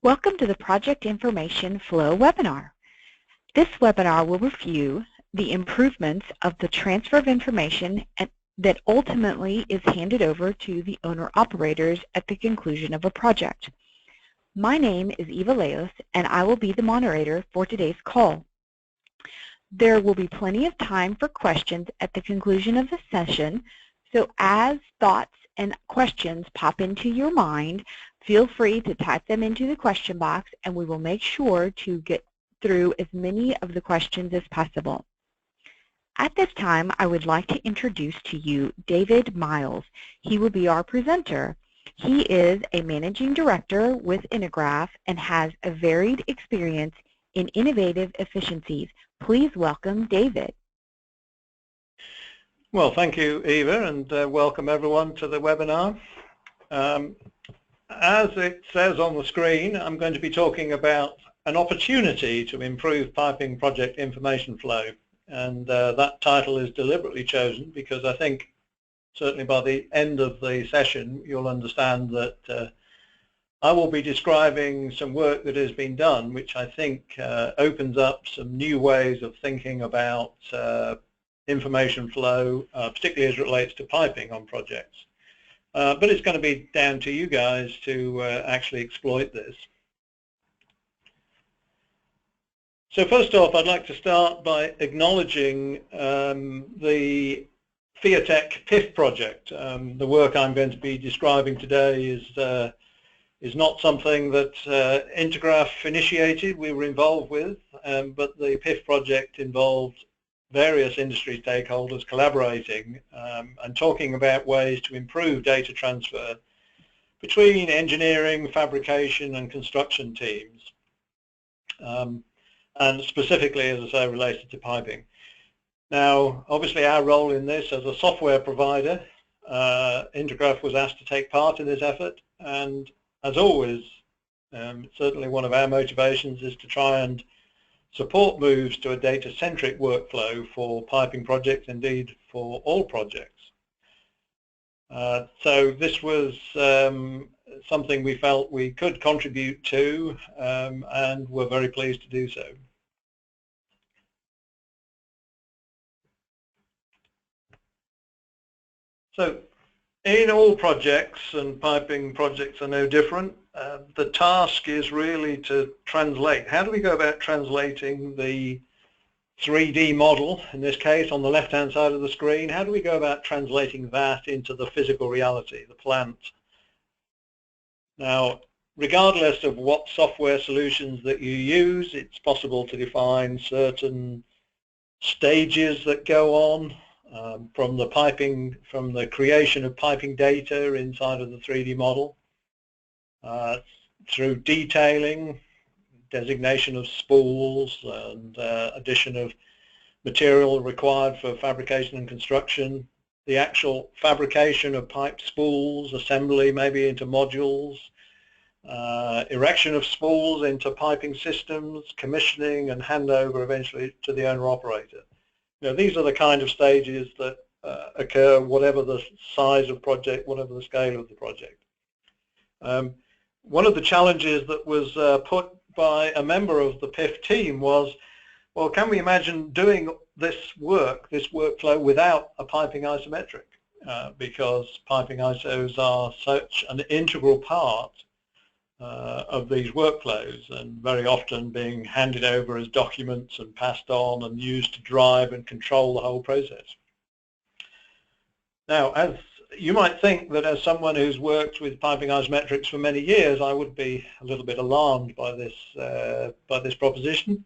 Welcome to the Project Information Flow webinar. This webinar will review the improvements of the transfer of information that ultimately is handed over to the owner-operators at the conclusion of a project. My name is Eva Leos, and I will be the moderator for today's call. There will be plenty of time for questions at the conclusion of the session, so as thoughts and questions pop into your mind, feel free to type them into the question box, and we will make sure to get through as many of the questions as possible. At this time, I would like to introduce to you David Miles. He will be our presenter. He is a managing director with Intergraph and has a varied experience in innovative efficiencies. Please welcome David. Well, thank you, Eva, and welcome everyone to the webinar. As it says on the screen, I'm going to be talking about an opportunity to improve piping project information flow, and that title is deliberately chosen because I think certainly by the end of the session you'll understand that I will be describing some work that has been done which I think opens up some new ways of thinking about information flow, particularly as it relates to piping on projects. But it's going to be down to you guys to actually exploit this. So first off, I'd like to start by acknowledging the Fiatech PIF project. The work I'm going to be describing today is not something that Intergraph initiated, we were involved with, but the PIF project involved various industry stakeholders collaborating and talking about ways to improve data transfer between engineering, fabrication and construction teams, and specifically, as I say, related to piping. Now, obviously our role in this as a software provider, Intergraph was asked to take part in this effort, and as always, certainly one of our motivations is to try and support moves to a data-centric workflow for piping projects, indeed for all projects. So this was something we felt we could contribute to, and we're very pleased to do so. So in all projects, and piping projects are no different, the task is really to translate. How do we go about translating the 3D model, in this case on the left-hand side of the screen, how do we go about translating that into the physical reality, the plant? Now, regardless of what software solutions that you use, it's possible to define certain stages that go on from the creation of piping data inside of the 3D model, through detailing, designation of spools and addition of material required for fabrication and construction, the actual fabrication of pipe spools, assembly maybe into modules, erection of spools into piping systems, commissioning and handover eventually to the owner-operator. You know, these are the kind of stages that occur whatever the size of project, whatever the scale of the project. One of the challenges that was put by a member of the PIF team was, well, can we imagine doing this work, this workflow, without a piping isometric? Because piping ISOs are such an integral part of these workflows, and very often being handed over as documents and passed on and used to drive and control the whole process. Now, as you might think that as someone who's worked with piping isometrics for many years, I would be a little bit alarmed by this proposition,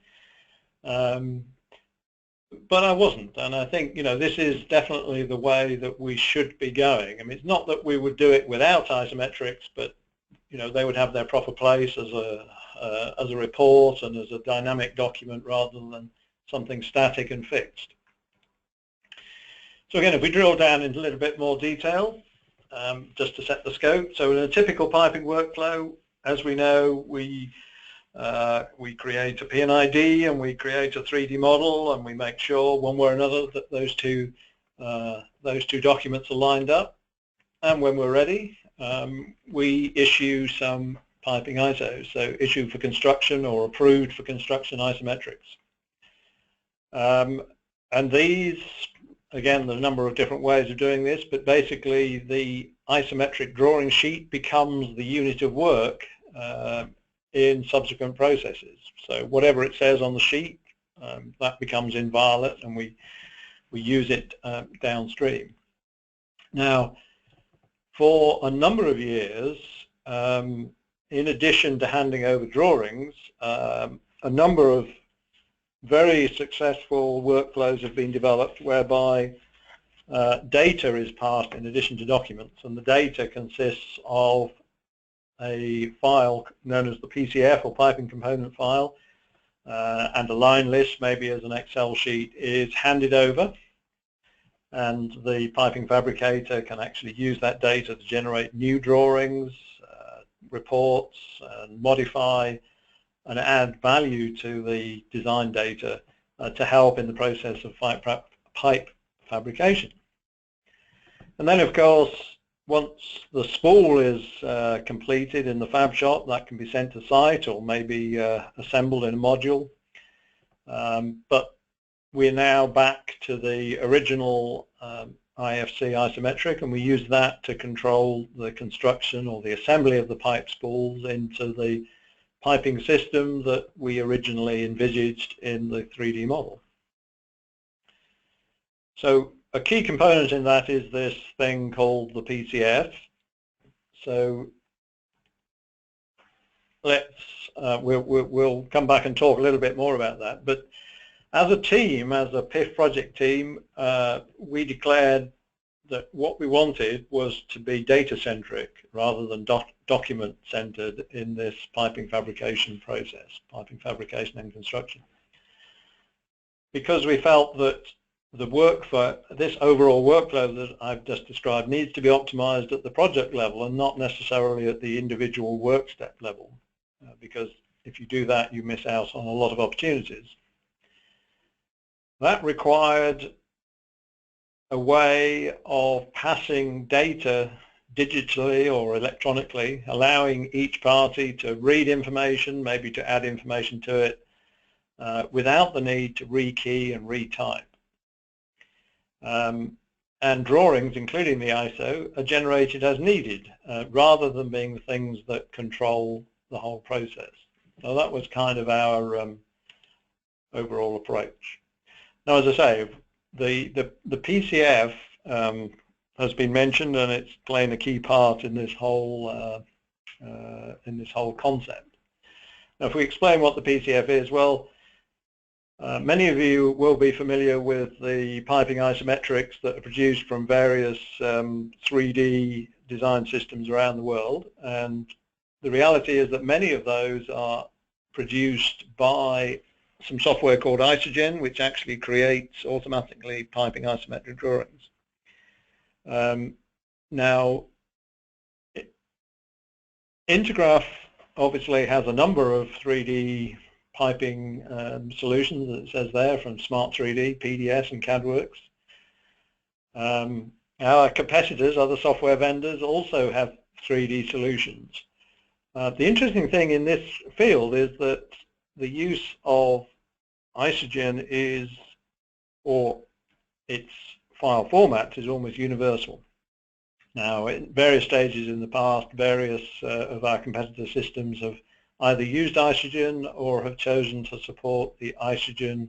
but I wasn't, and I think, you know, this is definitely the way that we should be going. I mean, it's not that we would do it without isometrics, but you know, they would have their proper place as a report and as a dynamic document rather than something static and fixed. So again, if we drill down into a little bit more detail, just to set the scope. So in a typical piping workflow, as we know, we create a P&ID and we create a 3D model, and we make sure one way or another that those two documents are lined up. And when we're ready, we issue some piping ISOs, so issued for construction or approved for construction isometrics. And these, again, there are a number of different ways of doing this, but basically the isometric drawing sheet becomes the unit of work in subsequent processes. So whatever it says on the sheet, that becomes inviolate, and we use it downstream. Now, for a number of years, in addition to handing over drawings, a number of very successful workflows have been developed whereby data is passed in addition to documents, and the data consists of a file known as the PCF, or piping component file, and a line list, maybe as an Excel sheet, is handed over, and the piping fabricator can actually use that data to generate new drawings, reports, and modify and add value to the design data to help in the process of pipe fabrication. And then, of course, once the spool is completed in the fab shop, that can be sent to site or maybe assembled in a module. But we're now back to the original IFC isometric, and we use that to control the construction or the assembly of the pipe spools into the piping system that we originally envisaged in the 3D model. So a key component in that is this thing called the PCF. So we'll come back and talk a little bit more about that. But as a team, as a PIF project team, we declared that what we wanted was to be data-centric rather than document-centered in this piping fabrication process, piping fabrication and construction. Because we felt that the workflow, this overall workflow that I've just described, needs to be optimized at the project level and not necessarily at the individual work step level, because if you do that, you miss out on a lot of opportunities. That required a way of passing data digitally or electronically, allowing each party to read information, maybe to add information to it, without the need to rekey and retype. And drawings, including the ISO, are generated as needed, rather than being the things that control the whole process. So that was kind of our overall approach. Now, as I say, the PCF has been mentioned, and it's playing a key part in this whole concept. Now, if we explain what the PCF is, well, many of you will be familiar with the piping isometrics that are produced from various 3D design systems around the world, and the reality is that many of those are produced by some software called Isogen, which actually creates automatically piping isometric drawings. Now, Intergraph obviously has a number of 3D piping solutions, that it says there, from Smart 3D, PDS, and CADWorks. Our competitors, other software vendors, also have 3D solutions. The interesting thing in this field is that the use of Isogen is, or its file format is, almost universal. Now, in various stages in the past, various of our competitor systems have either used Isogen or have chosen to support the Isogen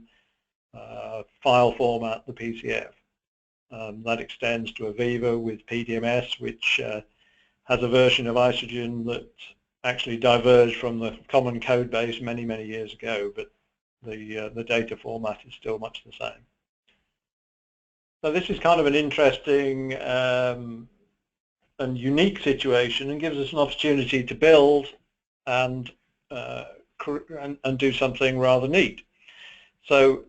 file format, the PCF. That extends to Aviva with PDMS, which has a version of Isogen that actually diverged from the common code base many, many years ago, but the data format is still much the same. So this is kind of an interesting and unique situation, and gives us an opportunity to build and do something rather neat. So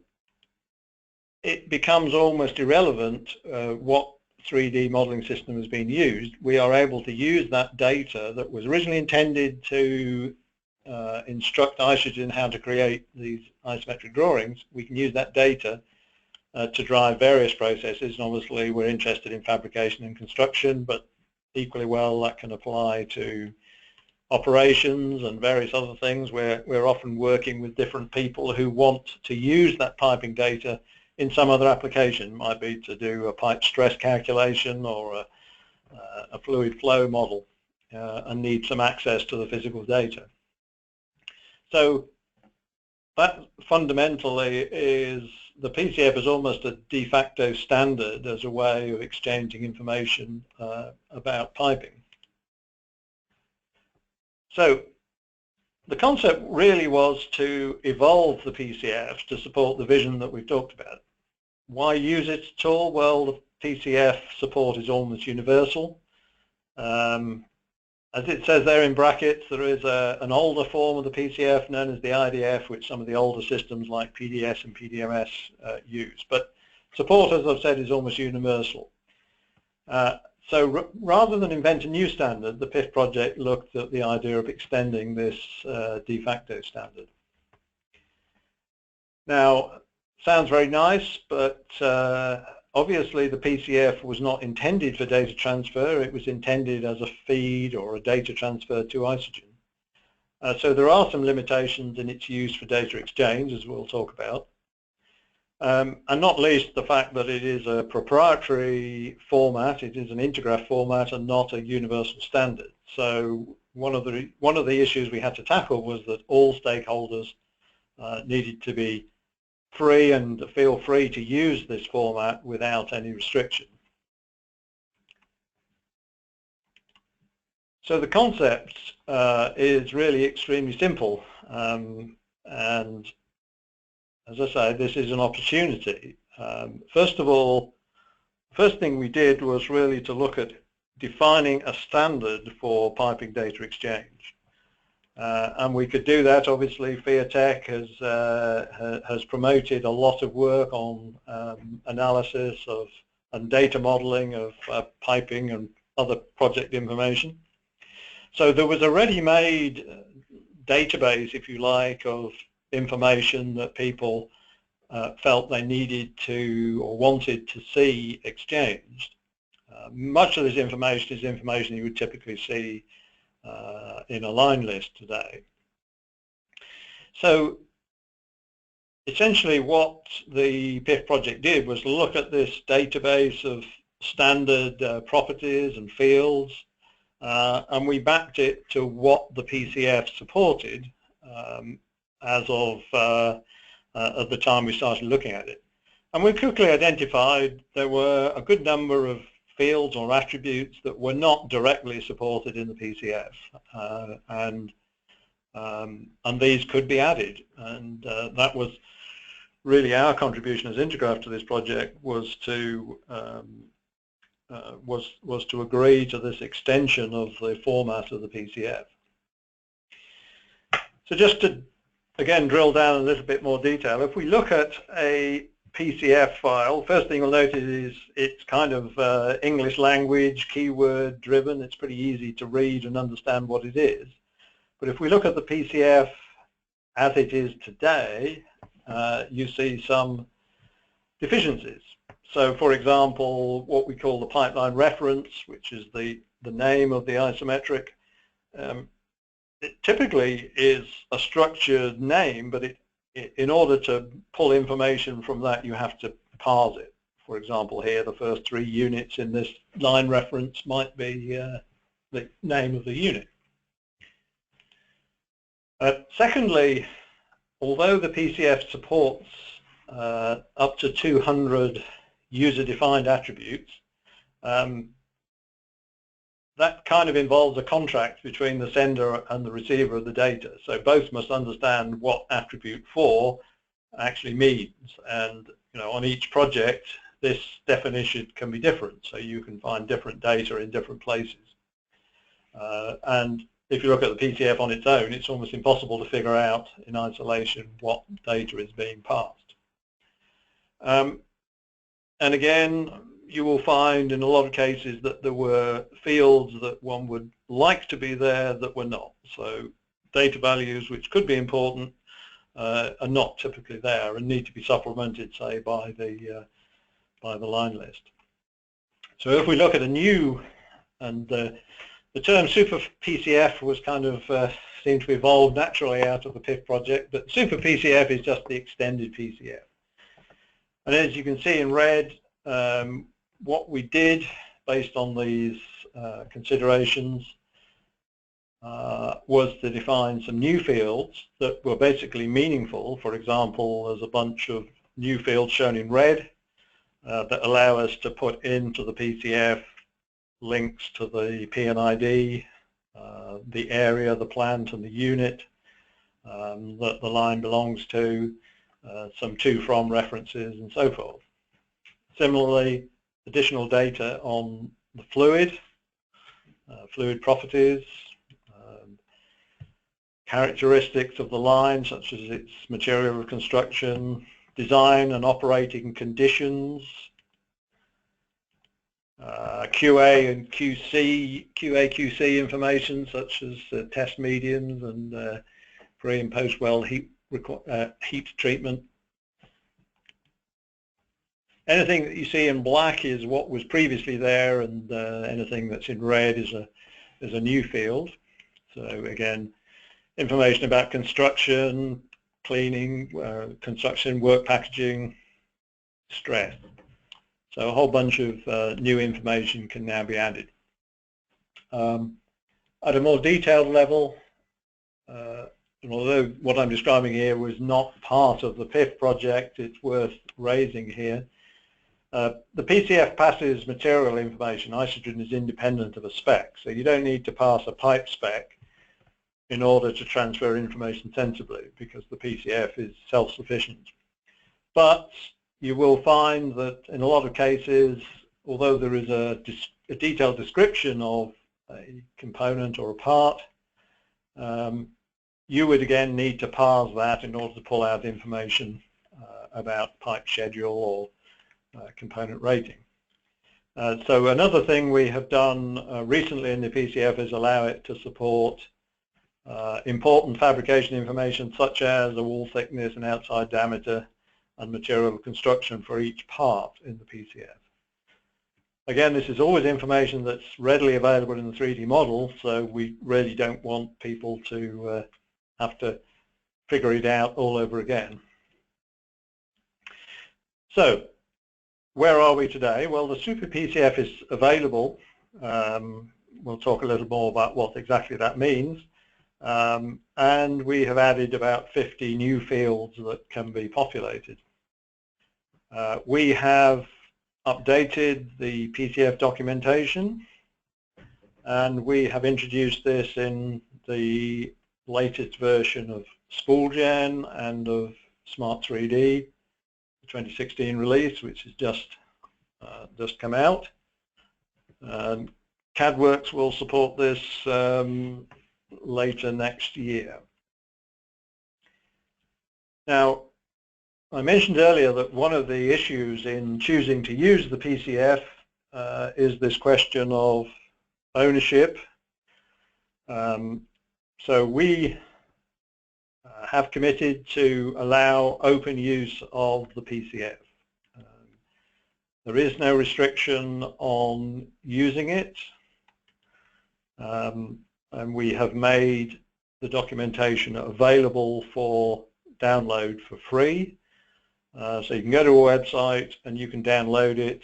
it becomes almost irrelevant what 3D modeling system has been used. We are able to use that data that was originally intended to instruct Isogen how to create these isometric drawings. We can use that data to drive various processes, and obviously we're interested in fabrication and construction, but equally well that can apply to operations and various other things. We're often working with different people who want to use that piping data in some other application. It might be to do a pipe stress calculation or a fluid flow model and need some access to the physical data. So that fundamentally is, the PCF is almost a de facto standard as a way of exchanging information about piping. So the concept really was to evolve the PCF to support the vision that we've talked about. Why use it at all? Well, the PCF support is almost universal. As it says there in brackets, there is an older form of the PCF known as the IDF, which some of the older systems like PDS and PDMS use. But support, as I've said, is almost universal. So rather than invent a new standard, the PIF project looked at the idea of extending this de facto standard. Now, sounds very nice, but obviously the PCF was not intended for data transfer. It was intended as a feed or a data transfer to Isogen. So there are some limitations in its use for data exchange, as we'll talk about. And not least the fact that it is a proprietary format. It is an intergraph format and not a universal standard. So one of the issues we had to tackle was that all stakeholders needed to be free and feel free to use this format without any restriction. So the concept is really extremely simple, and as I say, this is an opportunity. First of all, first thing we did was really to look at defining a standard for piping data exchange. And we could do that. Obviously, Fiatech has promoted a lot of work on analysis of and data modeling of piping and other project information. So there was a ready-made database, if you like, of information that people felt they needed to or wanted to see exchanged. Much of this information is information you would typically see in a line list today. So essentially what the PIF project did was look at this database of standard properties and fields, and we mapped it to what the PCF supported as of at the time we started looking at it. And we quickly identified there were a good number of fields or attributes that were not directly supported in the PCF, and these could be added. And that was really our contribution as Intergraph to this project, was to agree to this extension of the format of the PCF. So just to again drill down a little bit more detail, if we look at a PCF file, first thing you'll notice is it's kind of English language, keyword driven. It's pretty easy to read and understand what it is. But if we look at the PCF as it is today, you see some deficiencies. So for example, what we call the pipeline reference, which is the name of the isometric, it typically is a structured name, but in order to pull information from that, you have to parse it. For example, here, the first 3 units in this line reference might be the name of the unit. Secondly, although the PCF supports up to 200 user-defined attributes, that kind of involves a contract between the sender and the receiver of the data. So both must understand what attribute 4 actually means. And on each project, this definition can be different. So you can find different data in different places. And if you look at the PCF on its own, it's almost impossible to figure out in isolation what data is being passed. And again, you will find in a lot of cases that there were fields that one would like to be there that were not. So data values which could be important are not typically there and need to be supplemented, say, by the line list. So if we look at a new, and the The term Super PCF was kind of seemed to evolve naturally out of the PIF project, but Super PCF is just the extended PCF. And as you can see in red, what we did based on these considerations was to define some new fields that were basically meaningful. For example, there's a bunch of new fields shown in red that allow us to put into the PCF links to the P&ID, the area, the plant and the unit that the line belongs to, some to from references and so forth. Similarly, additional data on the fluid, fluid properties, characteristics of the line such as its material of construction, design and operating conditions, QA and QC information such as test mediums and pre and post well heat treatment. Anything that you see in black is what was previously there, and anything that's in red is a new field. So again, information about construction, cleaning, construction, work packaging, stress. So a whole bunch of new information can now be added. At a more detailed level, and although what I'm describing here was not part of the PIF project, it's worth raising here. The PCF passes material information. Isogen is independent of a spec, so you don't need to pass a pipe spec in order to transfer information sensibly, because the PCF is self-sufficient. But you will find that in a lot of cases, although there is a detailed description of a component or a part, you would again need to parse that in order to pull out information about pipe schedule or component rating. So another thing we have done recently in the PCF is allow it to support important fabrication information such as the wall thickness and outside diameter and material construction for each part in the PCF. Again, this is always information that's readily available in the 3D model, so we really don't want people to have to figure it out all over again. So, where are we today? Well, the Super PCF is available. We'll talk a little more about what exactly that means. And we have added about 50 new fields that can be populated. We have updated the PCF documentation, and we have introduced this in the latest version of SpoolGen and of Smart 3D, the 2016 release, which has just come out. CADWorks will support this later next year. Now, I mentioned earlier that one of the issues in choosing to use the PCF is this question of ownership. So we have committed to allow open use of the PCF. There is no restriction on using it, and we have made the documentation available for download for free. So you can go to our website and you can download it.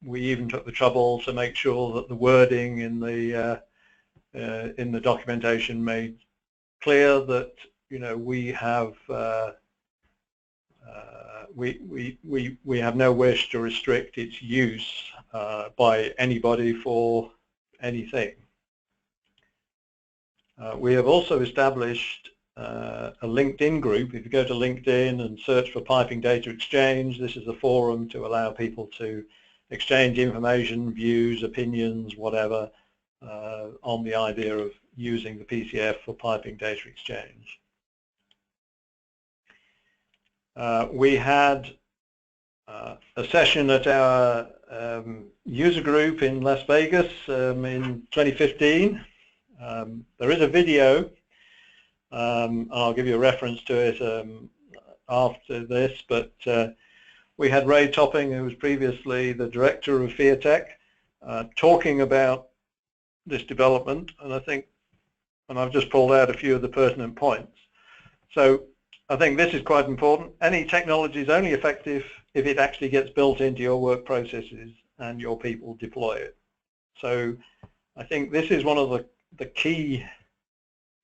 We even took the trouble to make sure that the wording in the documentation made clear that, you know, we have no wish to restrict its use by anybody for anything. We have also established a LinkedIn group. If you go to LinkedIn and search for Piping Data Exchange, this is a forum to allow people to exchange information, views, opinions, whatever, on the idea of using the PCF for piping data exchange. We had a session at our user group in Las Vegas in 2015. There is a video. I'll give you a reference to it after this, but we had Ray Topping, who was previously the director of Fiatech, talking about this development, and I've just pulled out a few of the pertinent points. So I think this is quite important. Any technology is only effective if it actually gets built into your work processes and your people deploy it. So I think this is one of the key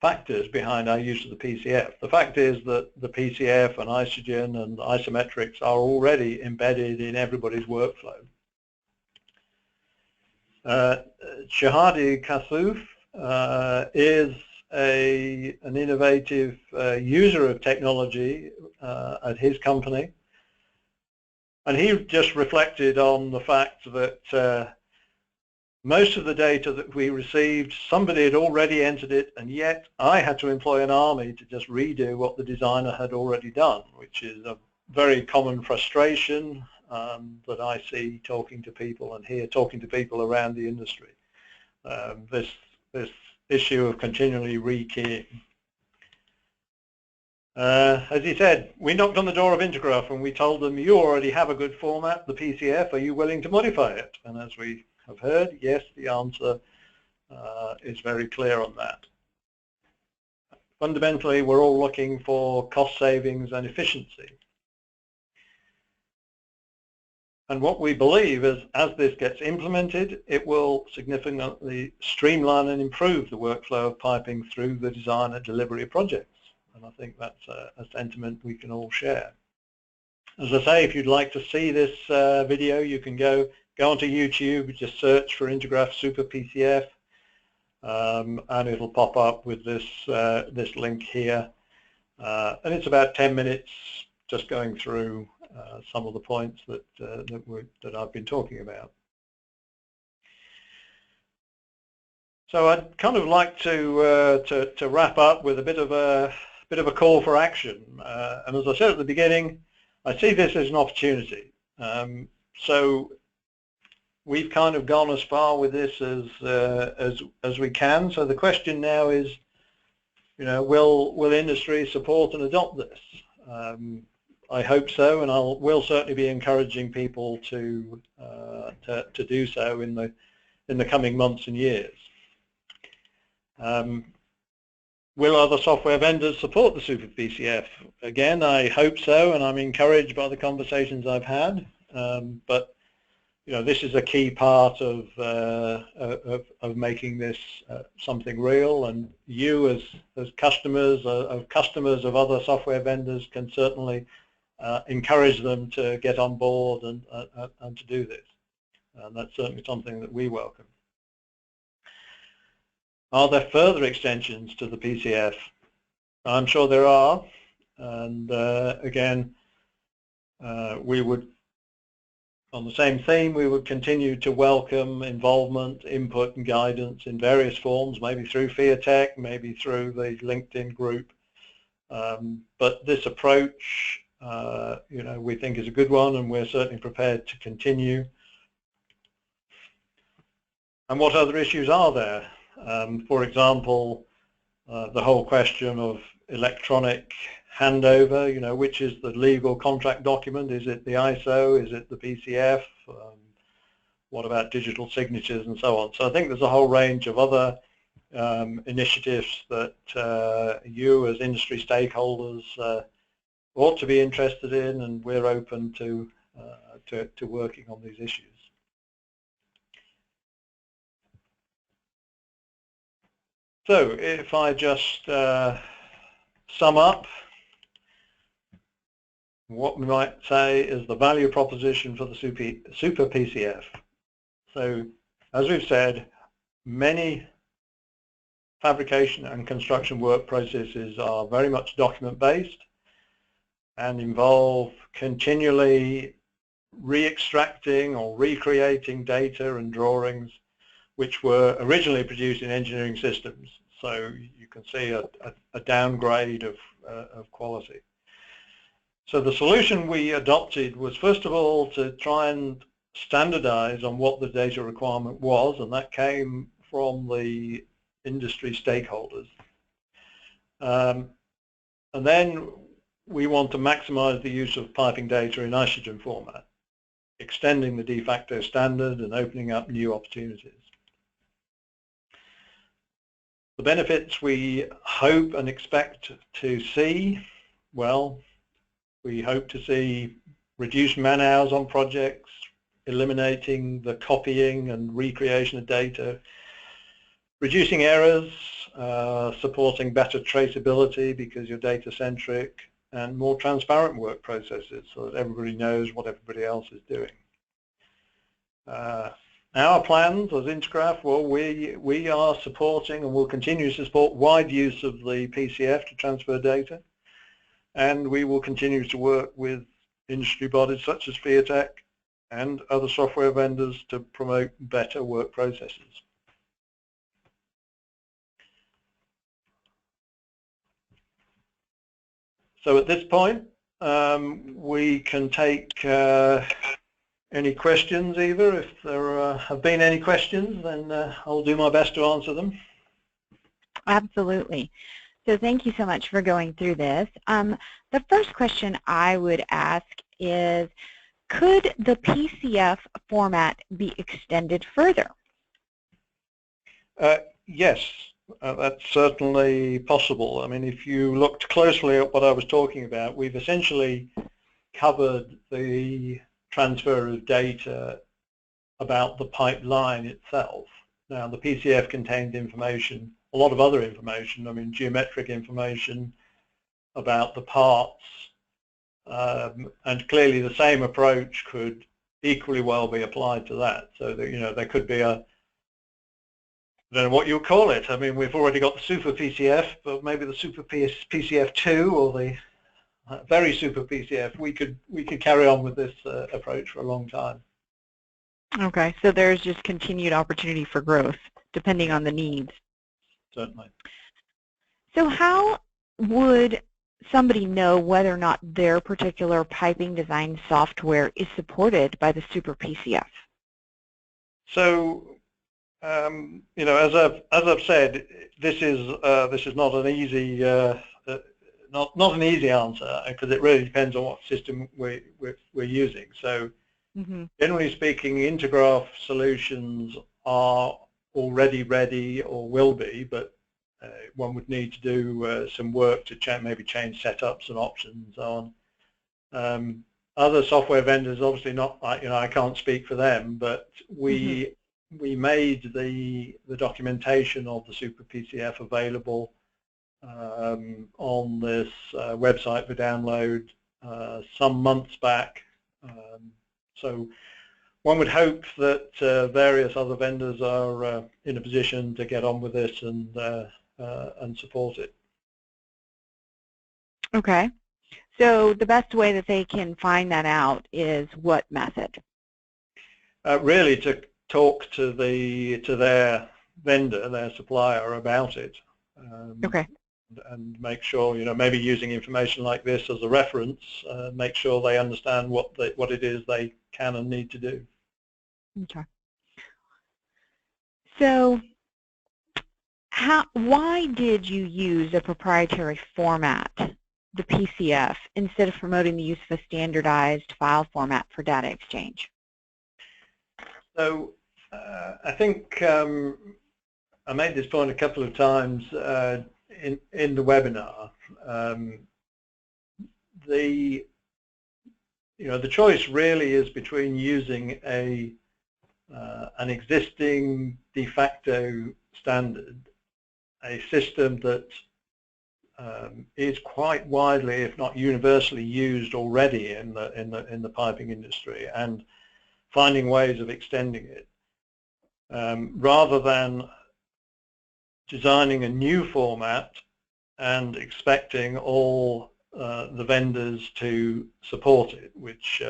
factors behind our use of the PCF. The fact is that the PCF and isogen and isometrics are already embedded in everybody's workflow. Shahadi Kassouf is an innovative user of technology at his company, and he just reflected on the fact that most of the data that we received, somebody had already entered it, and yet I had to employ an army to just redo what the designer had already done, which is a very common frustration that I see talking to people and hear talking to people around the industry. This issue of continually rekeying. As he said, we knocked on the door of Intergraph and we told them, you already have a good format, the PCF, are you willing to modify it? And as we have heard, yes, the answer is very clear on that. Fundamentally, we're all looking for cost savings and efficiency. And what we believe is, as this gets implemented, it will significantly streamline and improve the workflow of piping through the design and delivery of projects. And I think that's a sentiment we can all share. As I say, if you'd like to see this video, you can go onto YouTube, just search for Intergraph Super PCF, and it'll pop up with this link here. And it's about 10 minutes just going through some of the points that I've been talking about. So I'd kind of like to wrap up with a bit of a call for action. And as I said at the beginning, I see this as an opportunity. So we've kind of gone as far with this as we can. So the question now is, will industry support and adopt this? I hope so, and we'll certainly be encouraging people to do so in the coming months and years. Will other software vendors support the Super PCF? Again, I hope so, and I'm encouraged by the conversations I've had. But this is a key part of making this something real, and you as customers of other software vendors can certainly encourage them to get on board and to do this. And that's certainly something that we welcome. Are there further extensions to the PCF? I'm sure there are, and again, we would, on the same theme, we would continue to welcome involvement, input and guidance in various forms, maybe through Fiatech, maybe through the LinkedIn group. But this approach, we think is a good one, and we're certainly prepared to continue. And what other issues are there? For example, the whole question of electronic handover, which is the legal contract document? Is it the ISO? Is it the PCF? What about digital signatures and so on? So I think there's a whole range of other initiatives that you as industry stakeholders ought to be interested in, and we're open to working on these issues. So if I just sum up, what we might say is the value proposition for the Super PCF. So as we've said, many fabrication and construction work processes are very much document-based and involve continually re-extracting or recreating data and drawings which were originally produced in engineering systems. So you can see a downgrade of quality. So the solution we adopted was, first of all, to try and standardize on what the data requirement was, and that came from the industry stakeholders. And then we want to maximize the use of piping data in isogen format, extending the de facto standard and opening up new opportunities. The benefits we hope and expect to see, well, we hope to see reduced man-hours on projects, eliminating the copying and recreation of data, reducing errors, supporting better traceability because you're data-centric, and more transparent work processes so that everybody knows what everybody else is doing. Our plans as Intergraph, well, we are supporting and will continue to support wide use of the PCF to transfer data, and we will continue to work with industry bodies such as Fiatech and other software vendors to promote better work processes. So at this point, we can take any questions either. If there have been any questions, then I'll do my best to answer them. Absolutely. So thank you so much for going through this. The first question I would ask is, could the PCF format be extended further? Yes, that's certainly possible. I mean, if you looked closely at what I was talking about, we've essentially covered the transfer of data about the pipeline itself. Now, the PCF contained information, a lot of other information, I mean, geometric information about the parts, and clearly the same approach could equally well be applied to that. So that, you know, there could be a, I don't know what you would call it. I mean, we've already got the super PCF, but maybe the super PCF2 or the very super PCF. We could carry on with this approach for a long time. Okay, so there's just continued opportunity for growth depending on the needs. Certainly. So how would somebody know whether or not their particular piping design software is supported by the super PCF? So, you know, as I've said, this is not an easy not an easy answer, because it really depends on what system we're using. So, generally speaking, Intergraph solutions are already ready or will be, but one would need to do some work to maybe change setups and options on. Other software vendors, obviously not, you know, I can't speak for them, but we made the documentation of the Super PCF available on this website for download some months back. So one would hope that various other vendors are in a position to get on with this and support it. Okay. So the best way that they can find that out is what method? Really to talk to their vendor, their supplier about it. Okay. And make sure, you know, maybe using information like this as a reference, make sure they understand what it is they can and need to do. Okay. So why did you use a proprietary format, the PCF, instead of promoting the use of a standardized file format for data exchange? So I think I made this point a couple of times in the webinar. The choice really is between using an existing de facto standard, a system that is quite widely, if not universally, used already in the piping industry, and finding ways of extending it, rather than designing a new format and expecting all the vendors to support it, which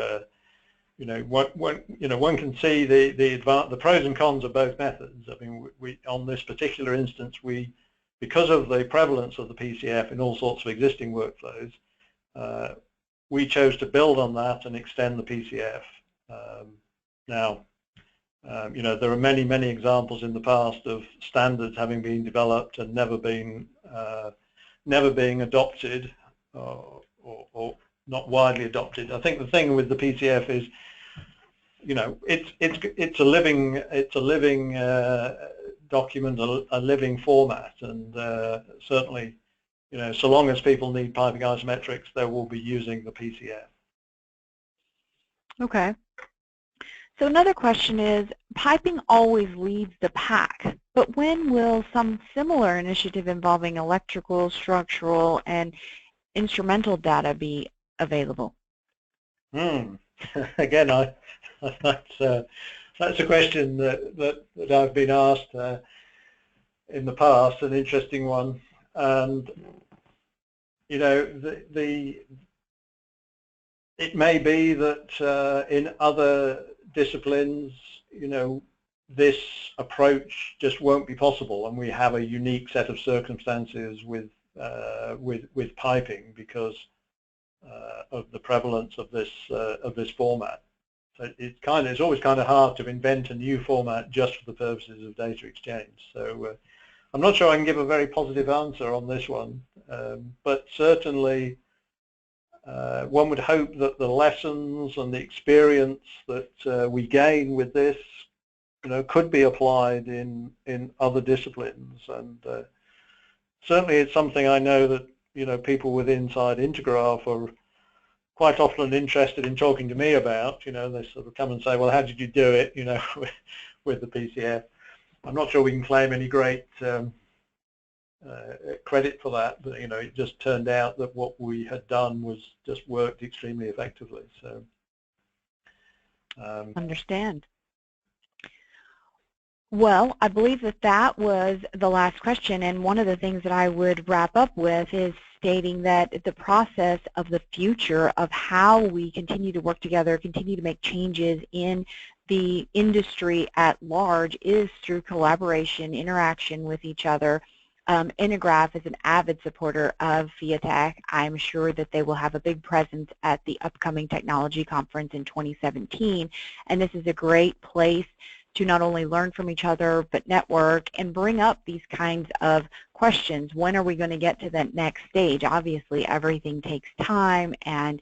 one can see the pros and cons of both methods. I mean, on this particular instance, because of the prevalence of the PCF in all sorts of existing workflows, we chose to build on that and extend the PCF. Now, there are many examples in the past of standards having been developed and never being adopted or not widely adopted. I think the thing with the PCF is, it's a living document a living format, and certainly, so long as people need piping isometrics, they will be using the PCF. Okay. So another question is, piping always leads the pack, but when will some similar initiative involving electrical, structural, and instrumental data be available? Again, that's a question that I've been asked in the past, an interesting one, and it may be that in other disciplines, this approach just won't be possible, and we have a unique set of circumstances with piping because of the prevalence of this format. So it's always kind of hard to invent a new format just for the purposes of data exchange. So I'm not sure I can give a very positive answer on this one, but certainly one would hope that the lessons and the experience that we gain with this, could be applied in other disciplines, and certainly it's something I know that people with inside Intergraph are quite often interested in talking to me about. They sort of come and say, well, how did you do it, with the PCF? I'm not sure we can claim any great credit for that, but it just turned out that what we had done was just worked extremely effectively. So understand. Well, I believe that was the last question, and one of the things that I would wrap up with is stating that the process of the future of how we continue to work together, continue to make changes in the industry at large is through collaboration, interaction with each other. Intergraph is an avid supporter of Fiatech. I'm sure that they will have a big presence at the upcoming technology conference in 2017, and this is a great place to not only learn from each other, but network and bring up these kinds of questions. When are we going to get to that next stage? Obviously, everything takes time, and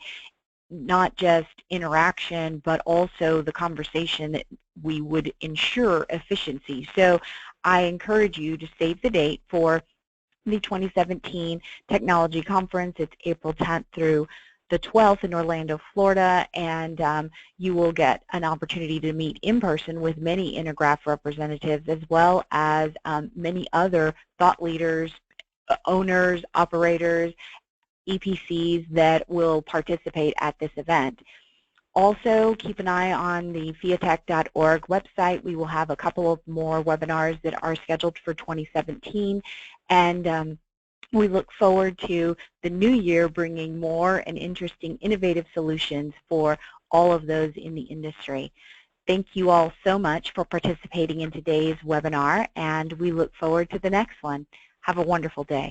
not just interaction, but also the conversation that we would ensure efficiency. So I encourage you to save the date for the 2017 Technology Conference. It's April 10th through the 12th in Orlando, Florida, and you will get an opportunity to meet in person with many Intergraph representatives, as well as many other thought leaders, owners, operators, EPCs that will participate at this event. Also, keep an eye on the fiatech.org website. We will have a couple of more webinars that are scheduled for 2017, and we look forward to the new year bringing more and interesting, innovative solutions for all of those in the industry. Thank you all so much for participating in today's webinar, and we look forward to the next one. Have a wonderful day.